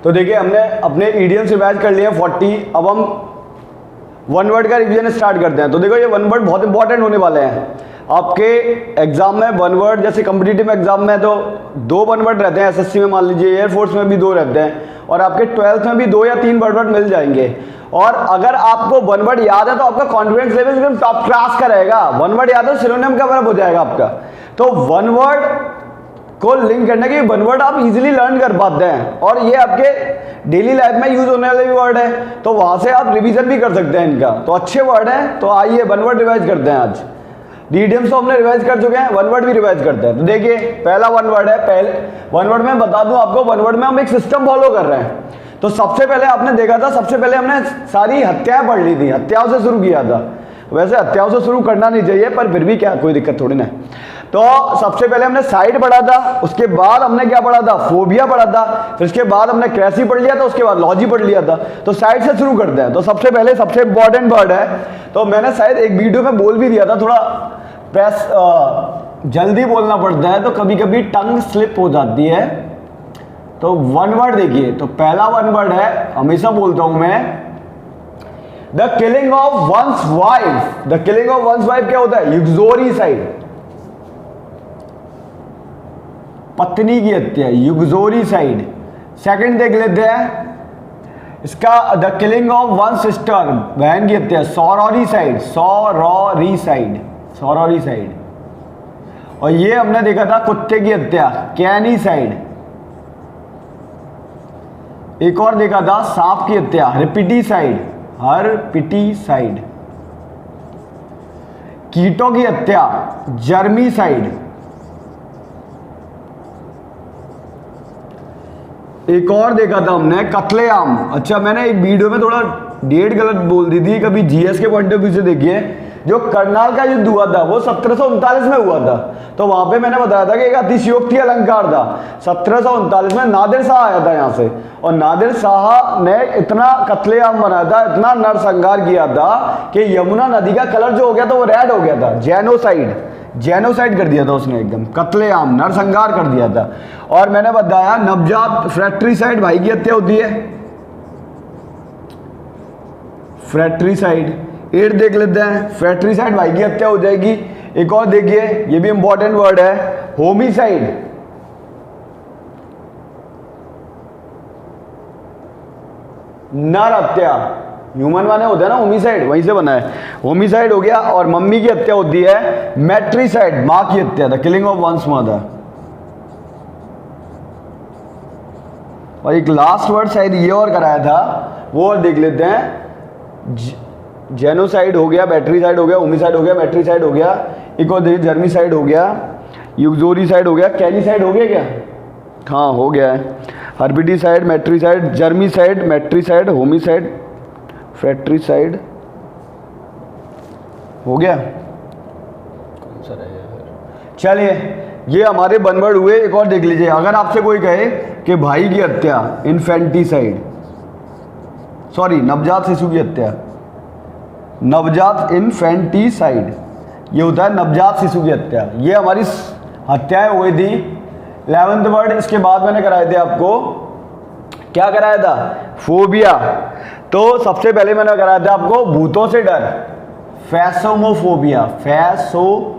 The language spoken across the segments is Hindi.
तो देखिए हमने अपने इडियम्स रिवाइज कर लिए 40। अब हम वन वर्ड का रिवीजन स्टार्ट करते हैं। तो देखो ये वन वर्ड बहुत इंपॉर्टेंट होने वाले हैं आपके एग्जाम में। वन वर्ड जैसे कॉम्पिटिटिव एग्जाम में तो 2 वन वर्ड रहते हैं, एसएससी में मान लीजिए, एयरफोर्स में भी 2 रहते हैं, और आपके 12th में भी 2 या 3 वन वर्ड मिल जाएंगे। और अगर आपको वन वर्ड याद है तो आपका कॉन्फिडेंस लेवल एकदम टॉप क्लास का रहेगा। वन वर्ड याद है तो सिनोनिम कवर हो जाएगा आपका। तो वन वर्ड को लिंक करने के वन वर्ड आप इजीली लर्न कर पाते हैं, और ये आपके डेली लाइफ में यूज होने वाले वर्ड है, तो वहां से आप रिवीजन भी कर सकते हैं इनका। तो अच्छे वर्ड हैं। तो आइए वन वर्ड रिवाइज करते हैं आज। इडियम्स तो हमने रिवाइज कर चुके हैं, वन वर्ड भी रिवाइज करते हैं। तो देखिए पहला वन वर्ड है। पहले वन वर्ड में बता दूं आपको, वन वर्ड में हम एक सिस्टम फॉलो कर रहे हैं। तो सबसे पहले आपने देखा था, सबसे पहले हमने सारी हत्याएं पढ़ ली थी, हत्याओं से शुरू किया था। वैसे हत्याओं से शुरू करना नहीं चाहिए, पर फिर भी क्या कोई दिक्कत थोड़ी ना। तो सबसे पहले हमने साइड पढ़ा था, उसके बाद हमने क्या पढ़ा था, फोबिया पढ़ा था, फिर उसके बाद हमने क्रेसी पढ़ लिया था, उसके बाद लॉजी पढ़ लिया था। तो साइड से शुरू करते हैं। तो सबसे पहले सबसे इंपॉर्टेंट वर्ड है, तो मैंने शायद एक वीडियो में बोल भी दिया था, थोड़ा प्रेस जल्दी बोलना पड़ता है तो कभी कभी टंग स्लिप हो जाती है। तो वन वर्ड देखिए, तो पहला वन वर्ड है, हमेशा बोलता हूं मैं, the killing of one's wife. The killing of one's wife क्या होता है, युक्सोरीसाइड, पत्नी की हत्या, युक्सोरीसाइड। सेकंड देख लेते हैं इसका, the killing of one sister, बहन की हत्या, सॉरोरीसाइड, सॉरोरीसाइड, सॉरोरीसाइड। और ये हमने देखा था कुत्ते की हत्या, कैनीसाइड। एक और देखा था सांप की हत्या, हर्पिटीसाइड, हर्पिटीसाइड। कीटों की हत्या, जर्मीसाइड। एक और देखा था हमने कत्लेआम। अच्छा, मैंने एक वीडियो में थोड़ा डेट गलत बोल दी थी, कभी जीएस के पॉइंट ऑफ व्यू से देखिए। जो करनाल का युद्ध हुआ था वो 1739 में हुआ था। तो वहां पे मैंने बताया था कि एक अतिशयोक्ति अलंकार था। 1739 में नादिर शाह आया था यहाँ से, और नादिर शाह ने इतना कत्लेआम बनाया था, इतना नरसंहार किया था कि यमुना नदी का कलर जो हो गया था वो रेड हो गया था। जेनोसाइड, जेनोसाइड कर दिया था उसने, एकदम कत्लेआम, नरसंहार कर दिया था। और मैंने बताया नवजात, फ्रैट्रिसाइड, भाई की हत्या होती है, फ्रैट्रिसाइड। 8 देख लेते हैं, फ्रैट्रिसाइड, भाई की हत्या हो जाएगी। एक और देखिए, ये भी इंपॉर्टेंट वर्ड है, होमिसाइड। नर हत्या, ह्यूमन माने होता है ना होमिसाइड, वहीं से बना है, होमिसाइड हो गया। और मम्मी की हत्या होती है मैट्रिसाइड, मां की हत्या, the killing of one's mother. और एक लास्ट वर्ड शायद ये और कराया था, वो और देख लेते हैं। जेनोसाइड हो गया, बैटरीसाइड हो गया, होमिसाइड हो गया, मैट्रिसाइड हो गया। एक और देखिए, जर्मीसाइड हो गया, युक्सोरीसाइड हो गया, कैनीसाइड हो गया क्या, हाँ हो गया है। हर्पिटीसाइड, मैट्रिसाइड, जर्मीसाइड, मैट्रिसाइड, होमिसाइड, फ्रैट्रिसाइड हो गया। कौन सा रहेगा? चलिए, ये हमारे वन वर्ड हुए। एक और देख लीजिए, अगर आपसे कोई कहे कि भाई की हत्या, इन्फेंटिसाइड, सॉरी नवजात शिशु की हत्या, नवजात, इन्फेंटिसाइड, ये होता है नवजात शिशु की हत्या। ये हमारी हत्याएं हुई थी 11th वर्ड। इसके बाद मैंने कराए थे आपको, क्या कराया था, फोबिया। तो सबसे पहले मैंने कराया था आपको भूतों से डर, फैसोमोफोबिया, फैसोमोफोबिया,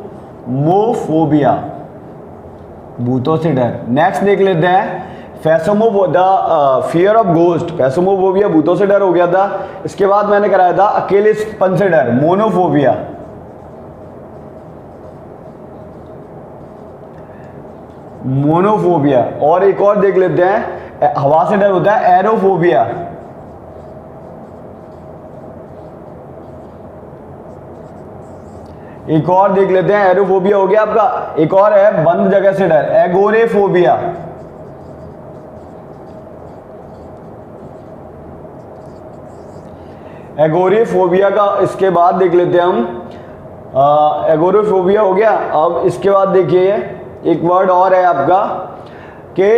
भूतों से डर। नेक्स्ट देख लेते हैं, फियर ऑफ घोस्ट, फैसोमोफोबिया, भूतों से डर हो गया था। इसके बाद मैंने कराया था अकेलेपन से डर, मोनोफोबिया। मोनोफोबिया। और एक और देख लेते हैं, हवा से डर होता है एरोफोबिया। एक और देख लेते हैं, एरोफोबिया हो गया आपका। एक और है बंद जगह से डर, एगोरेफोबिया। एगोरेफोबिया का इसके बाद देख लेते हैं हम, एगोरेफोबिया हो गया। अब इसके बाद देखिए एक वर्ड और है आपका कि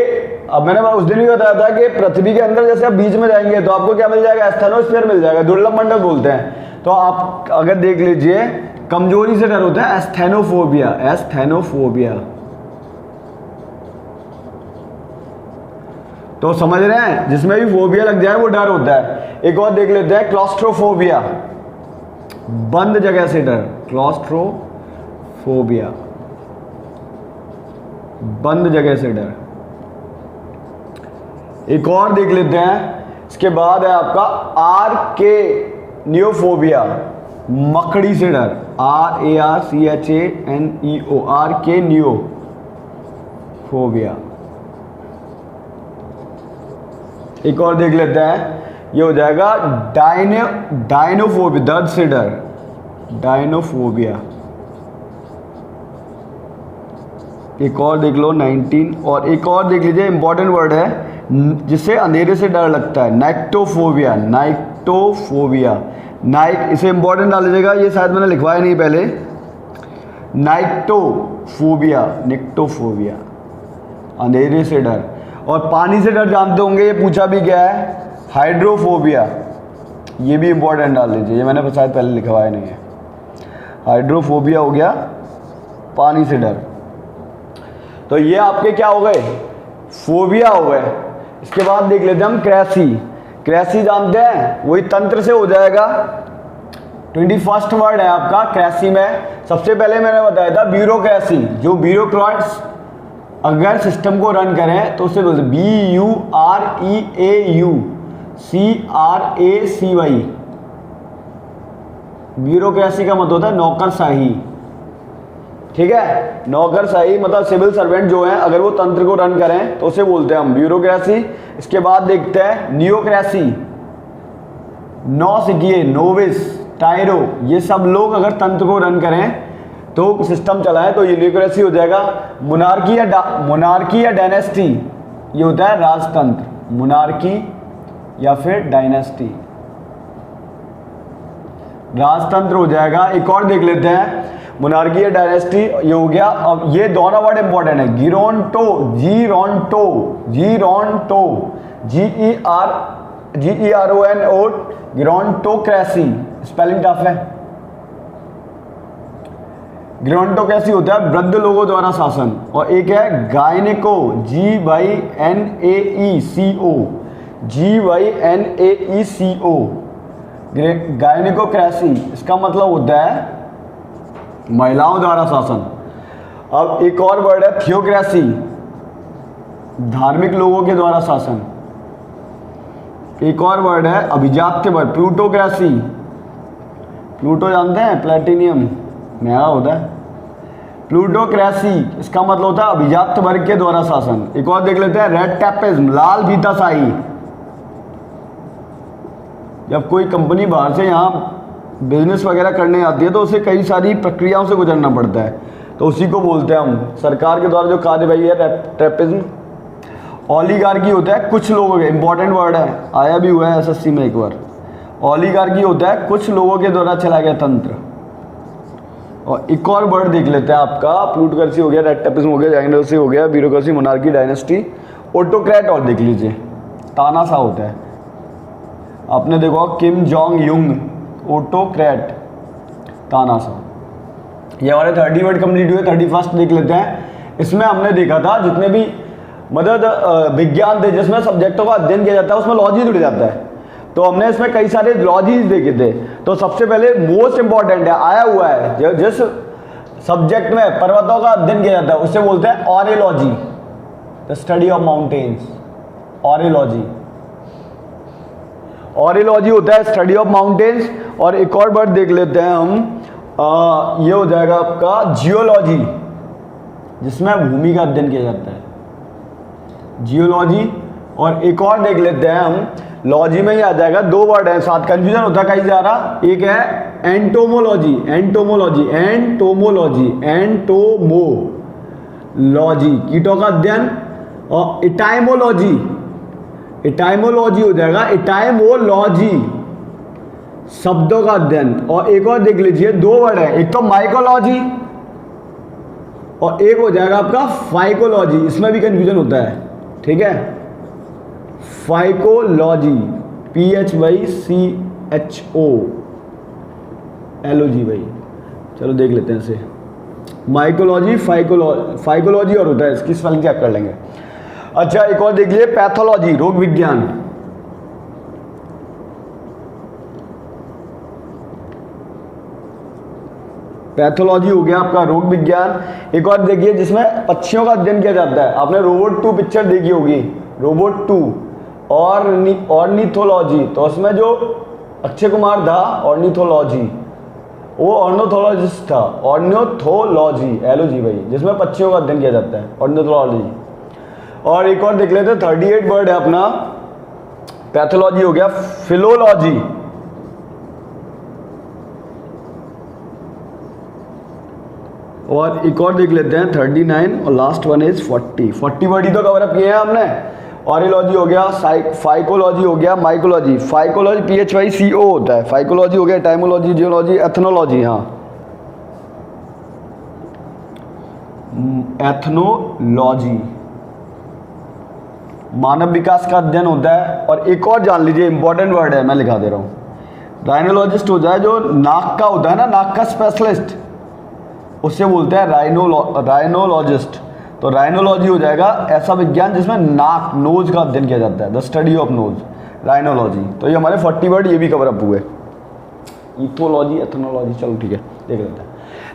अब मैंने उस दिन भी बताया था कि पृथ्वी के अंदर जैसे आप बीच में जाएंगे तो आपको क्या मिल जाएगा, एस्थेनोस्फीयर मिल जाएगा, दुर्लभ मंडल बोलते हैं। तो आप अगर देख लीजिए, कमजोरी से डर होता है एस्थेनोफोबिया, एस्थेनोफोबिया। तो समझ रहे हैं, जिसमें भी फोबिया लग जाए वो डर होता है। एक और देख लेते हैं, क्लॉस्ट्रोफोबिया, बंद जगह से डर, क्लॉस्ट्रोफोबिया, बंद जगह से डर। एक और देख लेते हैं, इसके बाद है आपका आर्केनियोफोबिया, मकड़ी से डर, RARCHANEO, आर्केनियोफोबिया। एक और देख लेते हैं, ये हो जाएगा डायनोफोबिया, दर्द से डर, डायनोफोबिया। एक और देख लो 19, और एक और देख लीजिए, इंपॉर्टेंट वर्ड है जिससे अंधेरे से डर लगता है, नाइक्टोफोबिया, नाइक्टोफोबिया, नाइक, इसे इंपॉर्टेंट डाल लीजिएगा, ये शायद मैंने लिखवाया नहीं पहले, नाइक्टोफोबिया, निक्टोफोबिया, अंधेरे से डर। और पानी से डर जानते होंगे, ये पूछा भी गया है, हाइड्रोफोबिया, ये भी इंपॉर्टेंट डाल लीजिए, ये मैंने शायद पहले लिखवाया नहीं है। हाइड्रोफोबिया हो गया पानी से डर। तो ये आपके क्या हो गए, फोबिया हो गए। इसके बाद देख लेते हैं हम क्रेसी। क्रेसी जानते हैं, वही तंत्र से हो जाएगा। 21st वर्ड है आपका क्रेसी में। सबसे पहले मैंने बताया था ब्यूरोक्रेसी, जो ब्यूरोक्रेट्स अगर सिस्टम को रन करें तो उसे बोलते हैं BUREAUCRACY। ब्यूरोक्रेसी का मतलब होता है नौकरशाही, ठीक है, नौकरशाही मतलब सिविल सर्वेंट जो हैं, अगर वो तंत्र को रन करें तो उसे बोलते हैं हम ब्यूरोक्रेसी। इसके बाद देखते हैं नियोक्रेसी, नौसिखिए, नोविस, टायरो, ये सब लोग अगर तंत्र को रन करें तो सिस्टम चलाएं तो ये नियोक्रेसी हो जाएगा। मोनार्की या डायनेस्टी, ये होता है राजतंत्र, मोनार्की या फिर डायनेस्टी, राजतंत्र हो जाएगा। एक और देख लेते हैं, मोनार्की या डायनेस्टी, ये हो गया। अब ये दोनों वर्ड इंपॉर्टेंट है, गिरोंटो, जीरोंटो, जीरोंटो, GERONO, गिरोंटोक्रेसी, स्पेलिंग टफ है। गिरोंटोक्रेसी होता है वृद्ध लोगों द्वारा शासन। और एक है गायनेको, GYNAECO, गायनेकोक्रेसी, इसका मतलब होता है महिलाओं द्वारा शासन। अब एक और वर्ड है थियोक्रेसी, धार्मिक लोगों के द्वारा शासन। एक और वर्ड है अभिजात्य वर्ग, प्लूटोक्रेसी, प्लूटो जानते हैं, प्लेटिनियम महंगा होता है, प्लूटोक्रेसी, इसका मतलब होता है अभिजात वर्ग के द्वारा शासन। एक और देख लेते हैं रेड टेपिज्म, लाल फीताशाही। जब कोई कंपनी बाहर से यहाँ बिजनेस वगैरह करने आती है तो उसे कई सारी प्रक्रियाओं से गुजरना पड़ता है, तो उसी को बोलते हैं हम सरकार के द्वारा जो कार्यवाही है टेपिज्म। ओलिगार्की होता है कुछ लोगों के, इंपॉर्टेंट वर्ड है, आया भी हुआ है SSC में एक बार। ओलिगार्की होता है कुछ लोगों के द्वारा चलाया गया तंत्र। और एक और वर्ड देख लेते हैं आपका, प्लूटोक्रेसी हो गया, रेड टेपिज्म हो गया, जाइनेक्रेसी हो गया, ब्यूरोक्रेसी, मोनार्की, डायनेस्टी, ऑटोक्रेट। और देख लीजिए तानाशाह होता है, आपने देखो किम जोंग युंग, ऑटोक्रेट, तानाशाह। ये हमारे 30 वर्ड कंप्लीट हुए। 31st देख लेते हैं। इसमें हमने देखा था जितने भी मतलब विज्ञान थे जिसमें सब्जेक्टों का अध्ययन किया जाता है उसमें लॉजी जुड़ जाता है, तो हमने इसमें कई सारे लॉजीज देखे थे। तो सबसे पहले मोस्ट इंपॉर्टेंट है, आया हुआ है, जिस सब्जेक्ट में पर्वतों का अध्ययन किया जाता है उसे बोलते हैं ऑरेलॉजी, द स्टडी ऑफ माउंटेन्स, ऑरेलॉजी। ऑरेलॉजी होता है स्टडी ऑफ माउंटेन्स। और एक और वर्ड देख लेते हैं हम, ये हो जाएगा आपका जियोलॉजी, जिसमें भूमि का अध्ययन किया जाता है, जियोलॉजी। और एक और देख लेते हैं हम, लॉजी में ही आ जाएगा, 2 वर्ड है साथ, कंफ्यूजन होता है कहीं जा रहा। एक है एंटोमोलॉजी, एंटोमोलॉजी, एंटोमोलॉजी, एंटोमोलॉजी कीटों का अध्ययन। और इटाइमोलॉजी, इटाइमोलॉजी हो जाएगा, इटाइमोलॉजी शब्दों का अध्ययन। और एक और देख लीजिए, 2 वर्ड है, एक तो माइकोलॉजी और एक हो जाएगा आपका फाइकोलॉजी, इसमें भी कंफ्यूजन होता है, ठीक है, फाइकोलॉजी, PHYCHOLOG भाई, चलो देख लेते हैं इसे, माइकोलॉजी, फाइकोलॉजी और होता है, इसकी स्पेलिंग चेक कर लेंगे। अच्छा एक और देख लीजिए, पैथोलॉजी, रोग विज्ञान। पैथोलॉजी हो गया आपका, रोग विज्ञान। एक और देखिए जिसमें पक्षियों का अध्ययन किया जाता है, आपने रोबोट 2 पिक्चर देखी होगी, रोबोट 2 और ऑर्निथोलॉजी, तो उसमें जो अक्षय कुमार था ऑर्निथोलॉजी, वो ऑर्निथोलॉजिस्ट था, ऑर्निथोलॉजी एलओजी भाई, जिसमें पक्षियों का अध्ययन किया जाता है, ऑर्निथोलॉजी। और एक और देख लेते हैं, 38 वर्ड है अपना, पैथोलॉजी हो गया, फिलोलॉजी, और एक और देख लेते हैं 39 और लास्ट वन इज 40 वर्ड ही तो कवर अप किए हैं हमने। ऑरियोलॉजी हो गया, फाइकोलॉजी हो गया, माइकोलॉजी, फाइकोलॉजी PHYCO होता है, फाइकोलॉजी हो गया, टाइमोलॉजी, जियोलॉजी, एथनोलॉजी, हाँ एथनोलॉजी मानव विकास का अध्ययन होता है। और एक और जान लीजिए, इंपॉर्टेंट वर्ड है, मैं लिखा दे रहा हूँ, राइनोलॉजिस्ट हो जाए, जो नाक का होता है ना, नाक का स्पेशलिस्ट, उससे बोलते हैं राइनोलॉजिस्ट। तो राइनोलॉजी हो जाएगा ऐसा विज्ञान जिसमें नाक, नोज का अध्ययन किया जाता है, the study of nose, rhinology. तो ये हमारे 40 वर्ड ये भी कवर अप हुए। इथोलॉजी, एथनोलॉजी, चलो ठीक है देख लेते हैं।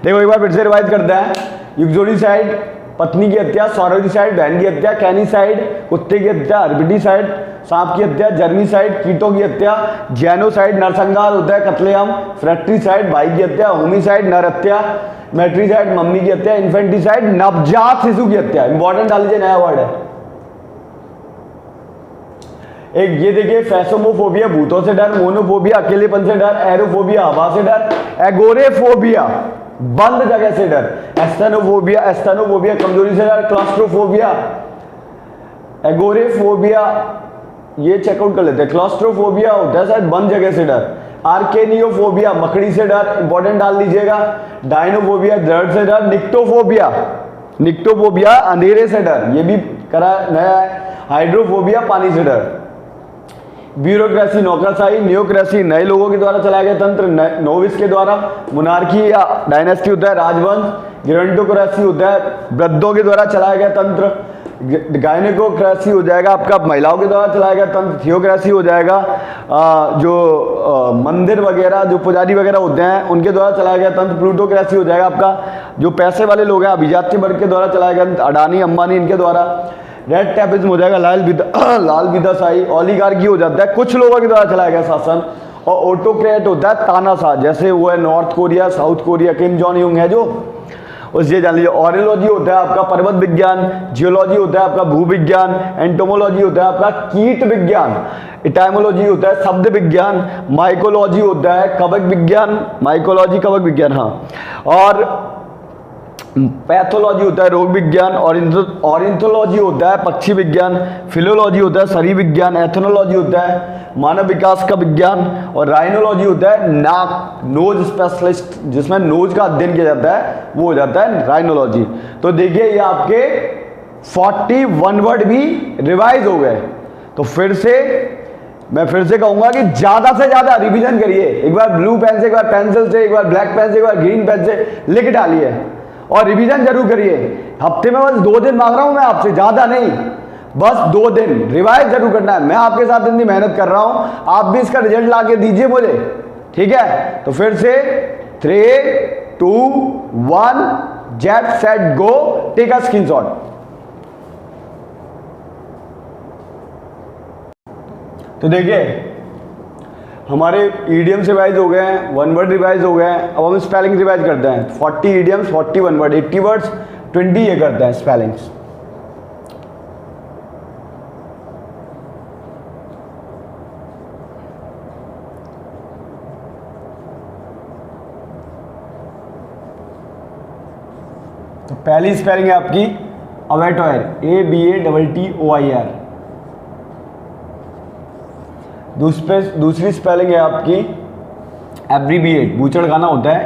देखो एक बार फिर से रिवाइज करते हैं। युगजोड़ीसाइड, पत्नी की हत्या, सौरोडिसाइड, बहन की हत्या, कैनिसाइड, कुत्ते की हत्या, हर्बिटिसाइड, सांप की हत्या, जर्मीसाइड, कीटों की हत्या, जैनोसाइड, नरसंहार होता है, कत्लेआम, फ्रैट्रिसाइड, भाई की हत्या, होमिसाइड, नर हत्या, मैट्रिसाइड, मम्मी की हत्या, इन्फेंटिसाइड, नवजात शिशु की हत्या। इंपॉर्टेंट डाल लीजिए, नया वर्ड है एक, ये देखिए, फैसोमोफोबिया, भूतों से डर, मोनोफोबिया, अकेलेपन से डर, एरोफोबिया, हवा से डर, एगोरेफोबिया, बंद जगह से डर, एस्थेनोफोबिया, कमजोरी से डर, क्लॉस्ट्रोफोबिया, एगोरेफोबिया, ये चेकआउट कर लेते हैं, क्लॉस्ट्रोफोबिया होता है शायद बंद जगह से डर, आर्केनियोफोबिया, मकड़ी से डर, इंपॉर्टेंट डाल लीजिएगा, डायनोफोबिया, दर्द से डर, निक्टोफोबिया, अंधेरे से डर, ये भी करा नया है, हाइड्रोफोबिया, पानी से डर, ब्यूरोक्रेसी, नौकरशाही, न्योक्रेसी, नए लोगों के द्वारा चलाया गया तंत्र, नोविस के द्वारा, मोनार्की या डायनेस्टी होता है, राजवंश, गेरोंटोक्रेसी होता है, वृद्धों के द्वारा चलाया गया तंत्र, गायनेकोक्रेसी हो जाएगा आपका, महिलाओं के द्वारा चलाया गया तंत्र, थियोक्रेसी हो जाएगा जो मंदिर वगैरह, जो पुजारी वगैरह होते हैं उनके द्वारा चलाया गया तंत्र, प्लूटोक्रेसी हो जाएगा आपका, जो पैसे वाले लोग हैं, अभिजात्य वर्ग के द्वारा चलाया गया तंत्र, अडानी अंबानी इनके द्वारा, रेड टैपिज्म हो जाएगा, लाल विदाशाही, ओलिगार्की हो जाता है, कुछ लोगों के द्वारा चलाया गया शासन, और ऑटोक्रेट होता है तानाशाह, जैसे वो है नॉर्थ कोरिया, साउथ कोरिया, किम जॉन यूंग है जो, उससे जान लीजिए। ऑरियोलॉजी होता है आपका पर्वत विज्ञान, जियोलॉजी होता है आपका भूविज्ञान, एंटोमोलॉजी होता है आपका कीट विज्ञान, इटाइमोलॉजी होता है शब्द विज्ञान, माइकोलॉजी होता है कवक विज्ञान, माइकोलॉजी कवक विज्ञान, हाँ, और पैथोलॉजी होता है रोग विज्ञान, ऑरिंथोलॉजी होता है पक्षी विज्ञान, फिलोलॉजी होता है शरीर विज्ञान, एथनोलॉजी होता है मानव विकास का विज्ञान, और राइनोलॉजी होता है नाक, नोज स्पेशलिस्ट, जिसमें नोज का अध्ययन किया जाता है, वो हो जाता है राइनोलॉजी। तो देखिए ये आपके 41 वर्ड भी रिवाइज हो गए। तो मैं फिर से कहूंगा कि ज्यादा से ज्यादा रिवीजन करिए, एक बार ब्लू पेन से, एक बार पेंसिल से, एक बार ब्लैक पेन से, एक बार ग्रीन पेन से लिख डालिए और रिवीजन जरूर करिए। हफ्ते में बस 2 दिन मांग रहा हूं मैं आपसे, ज्यादा नहीं, बस 2 दिन रिवाइज जरूर करना है। मैं आपके साथ इतनी मेहनत कर रहा हूं, आप भी इसका रिजल्ट लाके दीजिए मुझे, ठीक है। तो फिर से 3, 2, 1, get set go, take a screenshot. तो देखिए हमारे ईडियम्स रिवाइज हो गए हैं, 1 वर्ड रिवाइज हो गए हैं। अब हम स्पेलिंग रिवाइज करते हैं। 40 ईडियम्स, 41 वर्ड, 80 वर्ड्स, 20 ये करते हैं स्पेलिंग्स। तो पहली स्पेलिंग है आपकी अवेटोयर, ABATTOIR। दूसरी स्पेलिंग है आपकी एब्रीविएट, बूचड़ खाना होता है।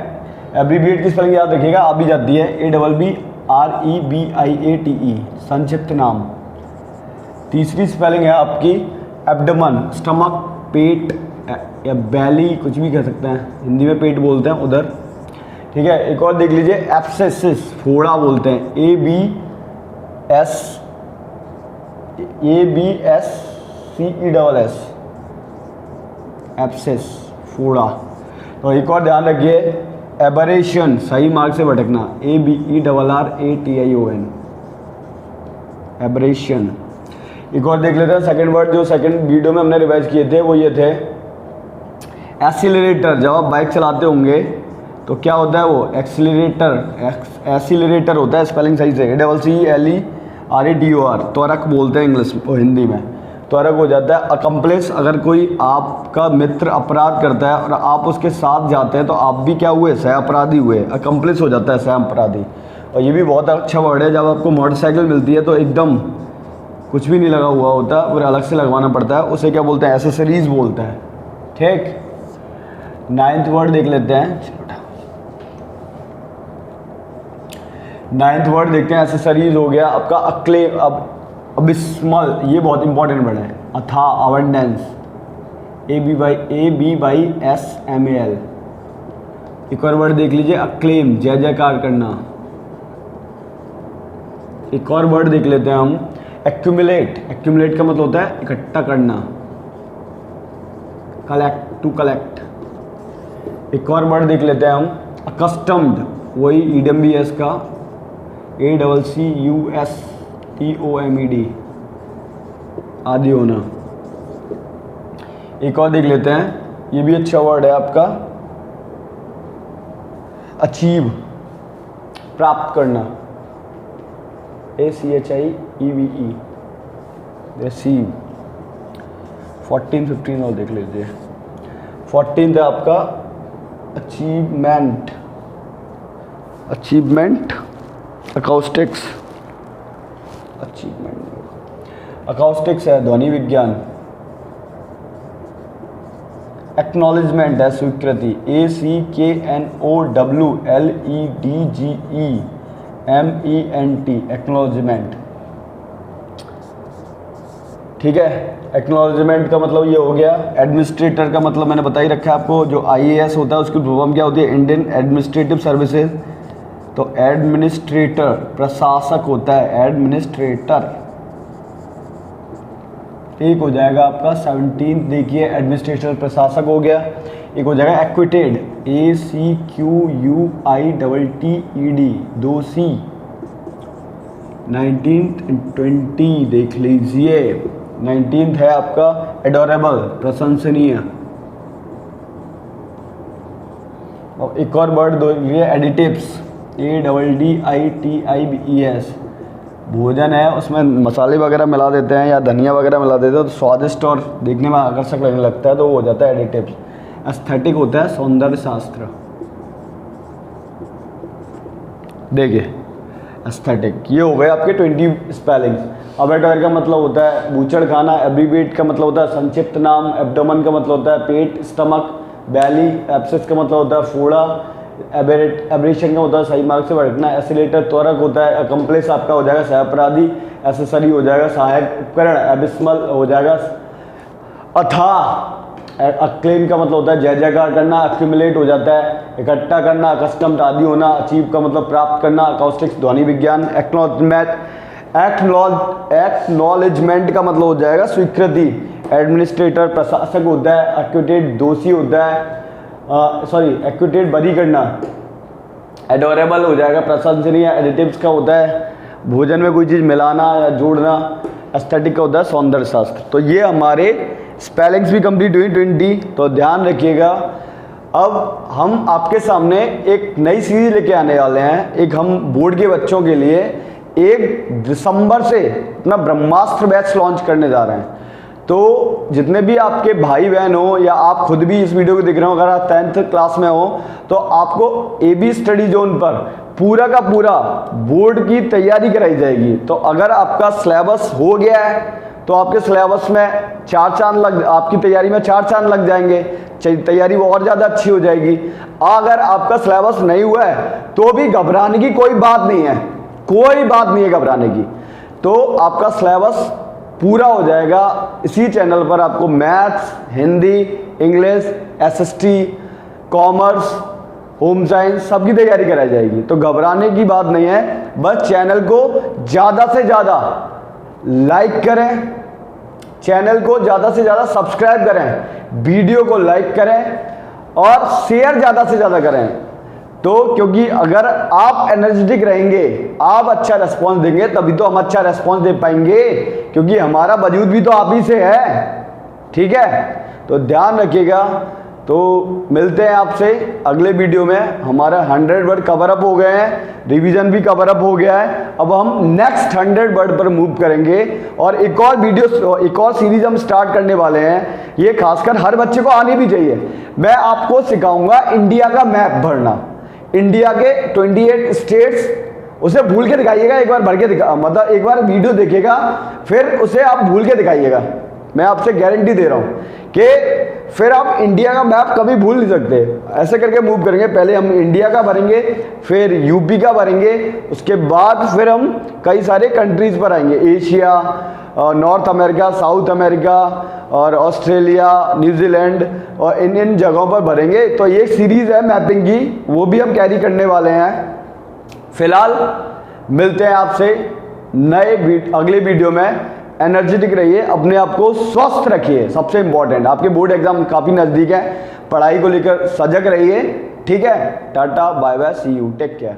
एब्रीविएट की स्पेलिंग याद रखिएगा, आ भी जाती है, ABBREBIATE, संक्षिप्त नाम। तीसरी स्पेलिंग है आपकी एब्डोमेन, स्टमक, पेट या बैली, कुछ भी कह सकते हैं, हिंदी में पेट बोलते हैं उधर, ठीक है। एक और देख लीजिए एब्सेसिस, फोड़ा बोलते हैं, ABSCESS, एब्सेस, फोड़ा। तो एक और ध्यान रखिए, एबरेशन, सही मार्ग से भटकना, ABERRATION, एबरेशन। एक और देख लेते हैं सेकंड वर्ड जो सेकंड वीडियो में हमने रिवाइज किए थे, वो ये थे एक्सीलरेटर। जब आप बाइक चलाते होंगे तो क्या होता है वो एक्सीलरेटर, एक्सीलरेटर होता है, स्पेलिंग सही से ACCLERATOR, त्वरक बोलते हैं इंग्लिश हिंदी में, त्वरक हो जाता है। अकम्प्लिस, अगर कोई आपका मित्र अपराध करता है और आप उसके साथ जाते हैं तो आप भी क्या हुए, सह अपराधी हुए, अकम्प्लिस हो जाता है सह अपराधी। और ये भी बहुत अच्छा वर्ड है, जब आपको मोटरसाइकिल मिलती है तो एकदम कुछ भी नहीं लगा हुआ होता, फिर अलग से लगवाना पड़ता है, उसे क्या बोलते हैं, एसेसरीज बोलते हैं। ठीक, 9th वर्ड देख लेते हैं। 9th वर्ड देखते हैं, एसेसरीज हो गया आपका। अक्लेम, अब अबिस्मल, ये बहुत इंपॉर्टेंट वर्ड है। अथा, अबंडेंस, ABYSMAL। एक और वर्ड देख लीजिए, अक्लेम, जय जयकार करना। एक और वर्ड देख लेते हैं हम, एक्यूमुलेट। एक्यूमुलेट का मतलब होता है इकट्ठा करना, कलेक्ट, टू कलेक्ट। एक और वर्ड देख लेते हैं हम, अकस्टम्ड, वही EWS का, ACCUSTOMED, आदि होना। एक और देख लेते हैं, ये भी अच्छा वर्ड है आपका, अचीव, प्राप्त करना, ACHIEVE, रिसीव। 14, 15 और देख लीजिए। 14th है आपका अचीवमेंट, अचीवमेंट, अकाउस्टिक्स, अचीवमेंट, अकाउस्टिक्स है ध्वनि विज्ञान। एक्नॉलेजमेंट है स्वीकृति, ACKNOWLEDGEMENT, एक्नॉलेजमेंट। ठीक है, एक्नॉलेजमेंट का मतलब ये हो गया। एडमिनिस्ट्रेटर का मतलब मैंने बता ही रखा है आपको, जो IAS होता है उसकी फुल फॉर्म क्या होती है, इंडियन एडमिनिस्ट्रेटिव सर्विसेज। तो एडमिनिस्ट्रेटर प्रशासक होता है, एडमिनिस्ट्रेटर। एक हो जाएगा आपका 17th, देखिए एडमिनिस्ट्रेटर प्रशासक हो गया। एक हो जाएगा acquitted, ACQUITTED, 2 C। 19th and 20 देख लीजिए। 19th है आपका एडोरेबल, प्रशंसनीय। और एक और वर्ड दो लिए, एडिटिव्स, ADDITIVES, भोजन है, उसमें मसाले वगैरह मिला देते हैं या धनिया वगैरह मिला देते हैं तो स्वादिष्ट और देखने में आकर्षक लगने लगता है, तो वो हो जाता है एडिटिव्स। एस्थेटिक होता है सौंदर्य शास्त्र। देखिए एस्थेटिक, ये हो गए आपके 20 स्पेलिंग्स। अबेटॉयर का मतलब होता है बूचड़ खाना, एब्रीविएट का मतलब होता है संक्षिप्त नाम, एब्डोमेन का मतलब होता है पेट, स्टमक, बैली, एब्सेस का मतलब होता है फोड़ा, एबरेशन का होता है सही मार्ग से भटकना, एसिलेटर त्वरक होता है, अकम्प्लिस आपका हो जाएगा सहअपराधी, एसेसरी हो जाएगा सहायक उपकरण, एबिस्मल हो जाएगा अथा, अक्लेम का मतलब होता है जय जयकार करना, एक्यूमुलेट हो जाता है इकट्ठा करना, अकस्टम्ड आदि होना, अचीव का मतलब प्राप्त करना, अकाउस्टिक्स ध्वनि विज्ञान, एक्नॉलेजमेंट का मतलब हो जाएगा स्वीकृति, एडमिनिस्ट्रेटर प्रशासक होता है, एक्यूटेड दोषी होता है, एक्यूटेड बरी करना, एडोरेबल हो जाएगा प्रशंसनीय, एडिटिव्स का होता है भोजन में कोई चीज़ मिलाना या जोड़ना, एस्थेटिक का होता है सौंदर्य शास्त्र। तो ये हमारे स्पेलिंग्स भी कंप्लीट हुई 20। तो ध्यान रखिएगा, अब हम आपके सामने एक नई सीरीज लेके आने वाले हैं। एक हम बोर्ड के बच्चों के लिए 1 दिसंबर से अपना ब्रह्मास्त्र बैच लॉन्च करने जा रहे हैं। तो जितने भी आपके भाई बहन हो या आप खुद भी इस वीडियो को देख रहे हो, अगर आप 10th क्लास में हो तो आपको AB स्टडी जोन पर पूरा का पूरा बोर्ड की तैयारी कराई जाएगी। तो अगर आपका सिलेबस हो गया है तो आपके सिलेबस में 4 चांद लग, आपकी तैयारी में 4 चांद लग जाएंगे, तैयारी वो और ज़्यादा अच्छी हो जाएगी। अगर आपका सिलेबस नहीं हुआ है तो भी घबराने की कोई बात नहीं है, कोई बात नहीं है घबराने की। तो आपका सिलेबस पूरा हो जाएगा इसी चैनल पर। आपको maths, Hindi, English, SST, commerce, home science सबकी तैयारी कराई जाएगी। तो घबराने की बात नहीं है, बस चैनल को ज़्यादा से ज़्यादा लाइक करें, चैनल को ज़्यादा से ज़्यादा सब्सक्राइब करें, वीडियो को लाइक करें और शेयर ज़्यादा से ज़्यादा करें। तो क्योंकि अगर आप एनर्जेटिक रहेंगे, आप अच्छा रेस्पॉन्स देंगे, तभी तो हम अच्छा रेस्पॉन्स दे पाएंगे, क्योंकि हमारा वजूद भी तो आप ही से है। ठीक है, तो ध्यान रखिएगा। तो मिलते हैं आपसे अगले वीडियो में। हमारा 100 वर्ड कवर अप हो गए हैं, रिवीजन भी कवर अप हो गया है। अब हम नेक्स्ट 100 वर्ड पर मूव करेंगे और एक और वीडियो, एक और सीरीज हम स्टार्ट करने वाले हैं। ये खासकर हर बच्चे को आनी भी चाहिए। मैं आपको सिखाऊंगा इंडिया का मैप भरना, इंडिया के 28 स्टेट्स। उसे भूल के दिखाइएगा, एक बार भर के मतलब एक बार वीडियो देखिएगा, फिर उसे आप भूल के दिखाइएगा। मैं आपसे गारंटी दे रहा हूं कि फिर आप इंडिया का मैप कभी भूल नहीं सकते। ऐसे करके मूव करेंगे, पहले हम इंडिया का भरेंगे, फिर यूपी का भरेंगे, उसके बाद फिर हम कई सारे कंट्रीज पर आएंगे, Asia, north America, south America और ऑस्ट्रेलिया, न्यूजीलैंड, और इन जगहों पर भरेंगे। तो ये सीरीज है मैपिंग की, वो भी हम कैरी करने वाले हैं। फिलहाल मिलते हैं आपसे अगले वीडियो में। एनर्जेटिक रहिए, अपने आप को स्वस्थ रखिए, सबसे इंपॉर्टेंट। आपके बोर्ड एग्जाम काफ़ी नज़दीक है, पढ़ाई को लेकर सजग रहिए। ठीक है, tata bye bye, see you, take care.